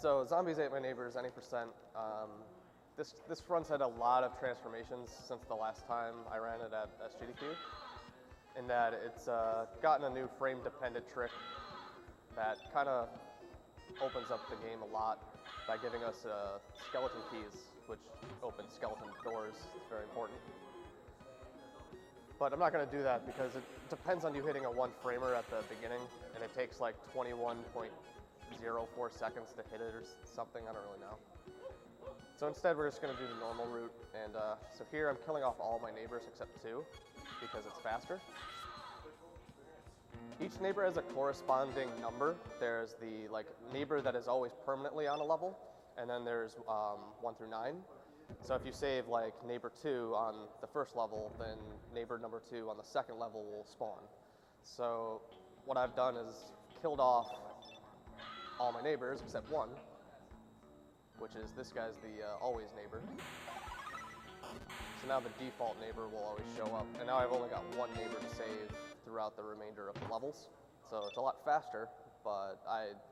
So zombies ate my neighbors any percent. This front's had a lot of transformations since the last time I ran it at SGDQ, in that it's gotten a new frame-dependent trick that kind of opens up the game a lot by giving us skeleton keys, which open skeleton doors. It's very important. But I'm not going to do that because it depends on you hitting a one framer at the beginning, and it takes like 21.04 seconds to hit it or something. I don't really know. So instead, we're just going to do the normal route. And so here, I'm killing off all my neighbors except 2 because it's faster. Each neighbor has a corresponding number. There's the neighbor that is always permanently on a level, and then there's 1 through 9. So if you save neighbor 2 on the first level, then neighbor number 2 on the second level will spawn. So what I've done is killed off all my neighbors except 1, which is this guy's the always neighbor. So now the default neighbor will always show up, and now I've only got 1 neighbor to save throughout the remainder of the levels. So it's a lot faster, but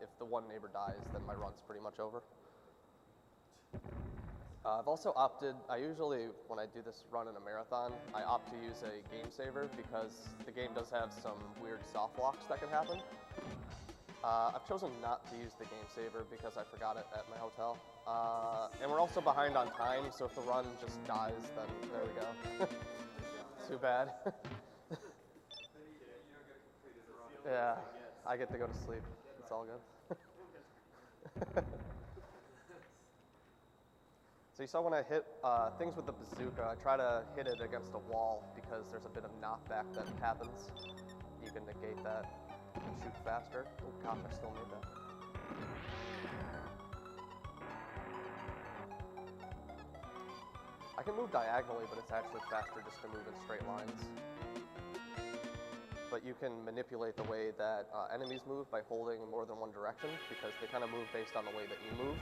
if the 1 neighbor dies, then my run's pretty much over. I've also opted, I usually, when I do this run in a marathon, I opt to use a game saver because the game does have some weird soft locks that can happen. I've chosen not to use the game saver because I forgot it at my hotel. And we're also behind on time, so if the run just dies, then there we go. Too bad. Yeah, I get to go to sleep. It's all good. So you saw when I hit things with the bazooka, I try to hit it against a wall because there's a bit of knockback that happens. You can negate that and shoot faster. Oh gosh, I still need that. I can move diagonally, but it's actually faster just to move in straight lines. But you can manipulate the way that enemies move by holding more than one direction because they kind of move based on the way that you move.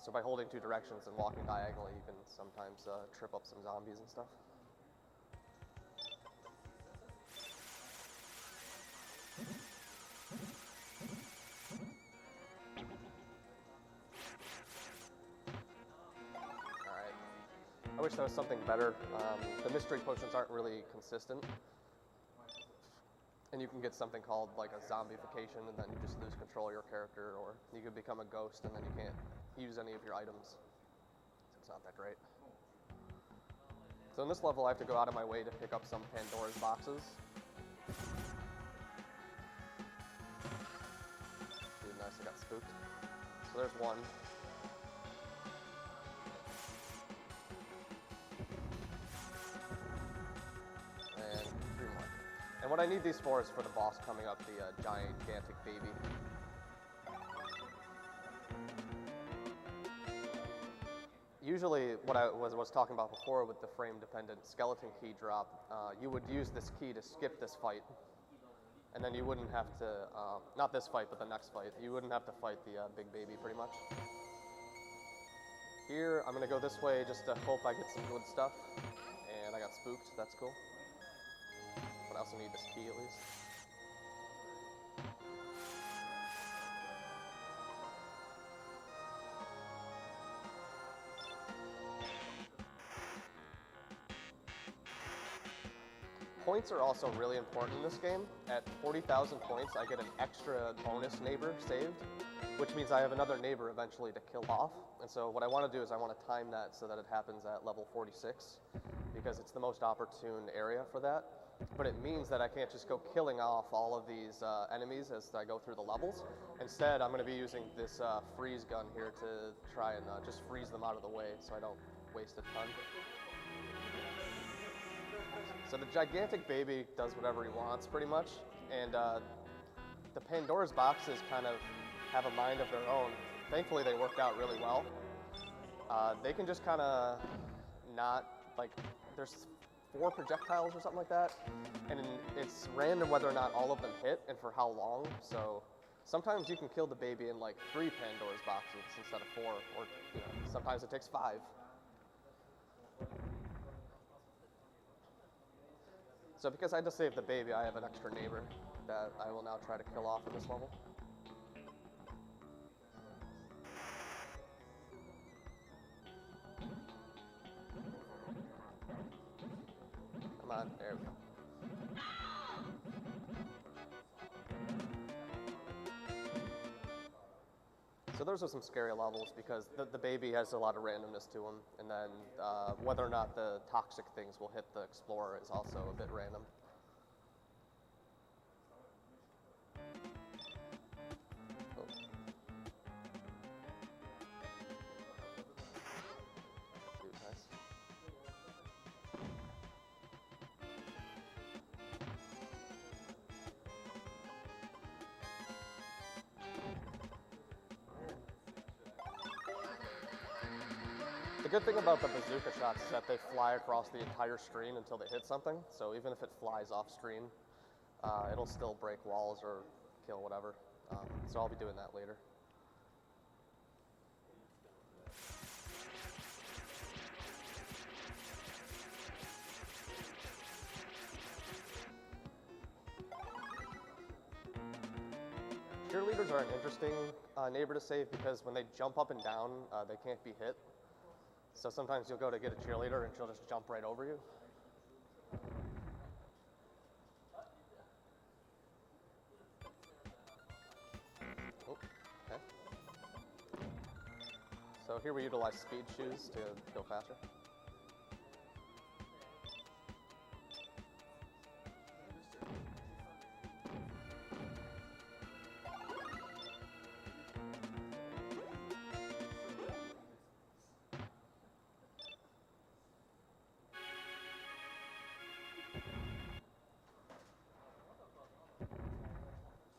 So by holding 2 directions and walking diagonally, you can sometimes trip up some zombies and stuff. Alright. I wish there was something better. The mystery potions aren't really consistent. And you can get something called a zombification, and then you just lose control of your character, or you can become a ghost and then you can't use any of your items. So it's not that great. So in this level, I have to go out of my way to pick up some Pandora's boxes. Dude, nice, I got spooked. So there's 1. And 3 more. And what I need these for is for the boss coming up, the gigantic baby. Usually, what I was talking about before with the frame-dependent skeleton key drop, you would use this key to skip this fight, and then you wouldn't have to, not this fight, but the next fight, you wouldn't have to fight the big baby pretty much. Here, I'm going to go this way just to hope I get some good stuff, and I got spooked, that's cool. But I also need this key at least. Points are also really important in this game. At 40,000 points, I get an extra bonus neighbor saved, which means I have another neighbor eventually to kill off. And so what I want to do is I want to time that so that it happens at level 46, because it's the most opportune area for that. But it means that I can't just go killing off all of these enemies as I go through the levels. Instead, I'm going to be using this freeze gun here to try and just freeze them out of the way so I don't waste a ton. So the gigantic baby does whatever he wants, pretty much, and the Pandora's boxes kind of have a mind of their own. Thankfully, they worked out really well. They can just kind of not, there's 4 projectiles or something like that, and it's random whether or not all of them hit and for how long. So sometimes you can kill the baby in 3 Pandora's boxes instead of 4, or sometimes it takes 5. So because I had to save the baby, I have an extra neighbor that I will now try to kill off in this level. Come on, there we go. So those are some scary levels because the baby has a lot of randomness to him, and then whether or not the toxic things will hit the explorer is also a bit random. Oh. Dude, nice. The good thing about the bazooka shots is that they fly across the entire screen until they hit something, so even if it flies off screen, it'll still break walls or kill whatever. So I'll be doing that later. Cheerleaders are an interesting neighbor to save because when they jump up and down, they can't be hit. So sometimes you'll go to get a cheerleader and she'll just jump right over you. Oh, okay. So here we utilize speed shoes to go faster.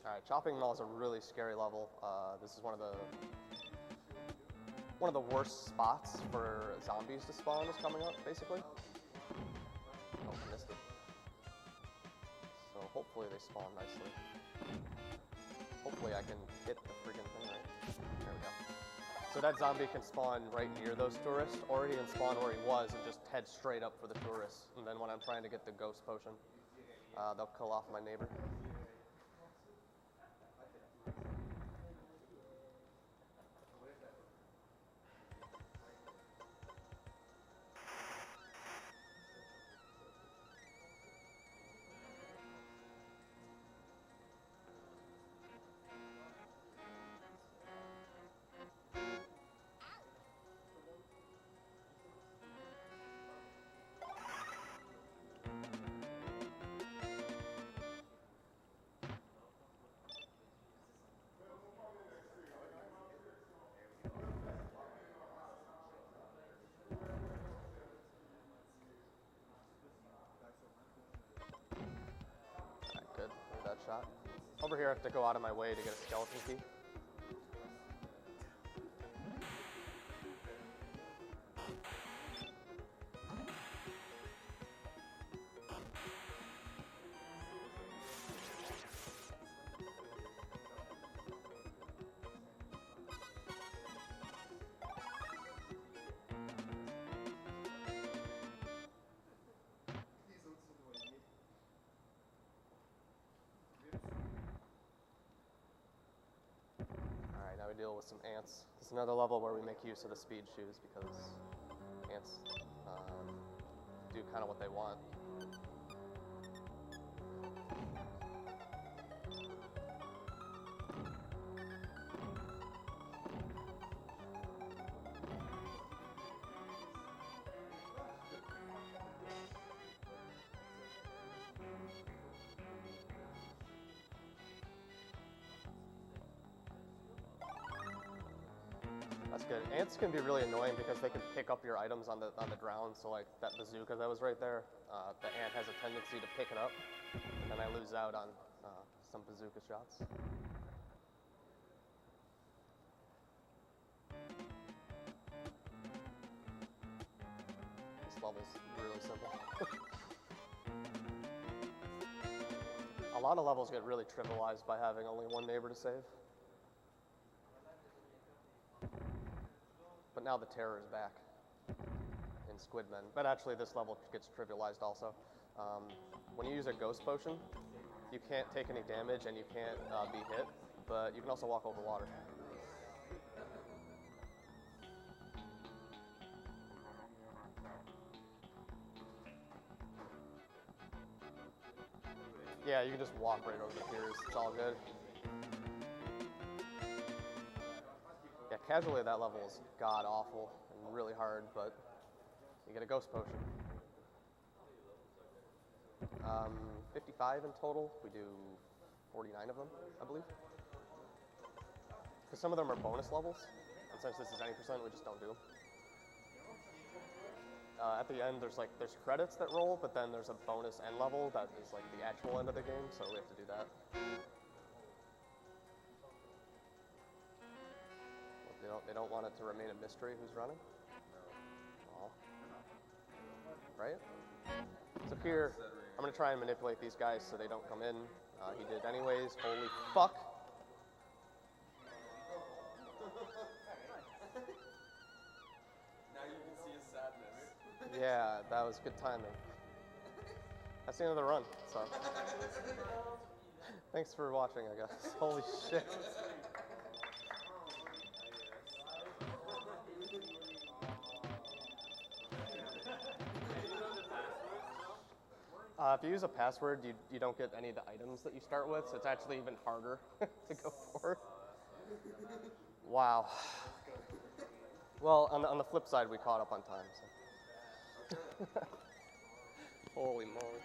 All right, Chopping Mall is a really scary level. This is one of the worst spots for zombies to spawn is coming up, basically. Oh, I missed it. So hopefully they spawn nicely. Hopefully I can hit the friggin' thing right. There we go. So that zombie can spawn right near those tourists, or he can spawn where he was and just head straight up for the tourists. And then when I'm trying to get the ghost potion, they'll kill off my neighbor. Good, that shot. Over here I have to go out of my way to get a skeleton key. Now we deal with some ants. This is another level where we make use of the speed shoes because ants do kind of what they want. That's good. Ants can be really annoying because they can pick up your items on the ground. So like that bazooka that was right there, the ant has a tendency to pick it up, and then I lose out on some bazooka shots. This level's really simple. A lot of levels get really trivialized by having only one neighbor to save. But now the terror is back in Squidmen. But actually this level gets trivialized also. When you use a ghost potion, you can't take any damage and you can't be hit, but you can also walk over water. Yeah, you can just walk right over the piers. It's all good. Yeah, casually that level is god awful and really hard, but you get a ghost potion. 55 in total. We do 49 of them, I believe. Because some of them are bonus levels, and since this is 90%, we just don't do them. At the end, there's credits that roll, but then there's a bonus end level that is like the actual end of the game, so we have to do that. They don't want it to remain a mystery who's running. Oh. Right? So here, I'm gonna try and manipulate these guys so they don't come in. He did anyways. Holy fuck! Now you can see his sadness. Yeah, that was good timing. That's the end of the run, so. Thanks for watching, I guess. Holy shit. If you use a password, you don't get any of the items that you start with, so it's actually even harder to go for. Wow. Well, on the flip side, we caught up on time. So. Holy moly.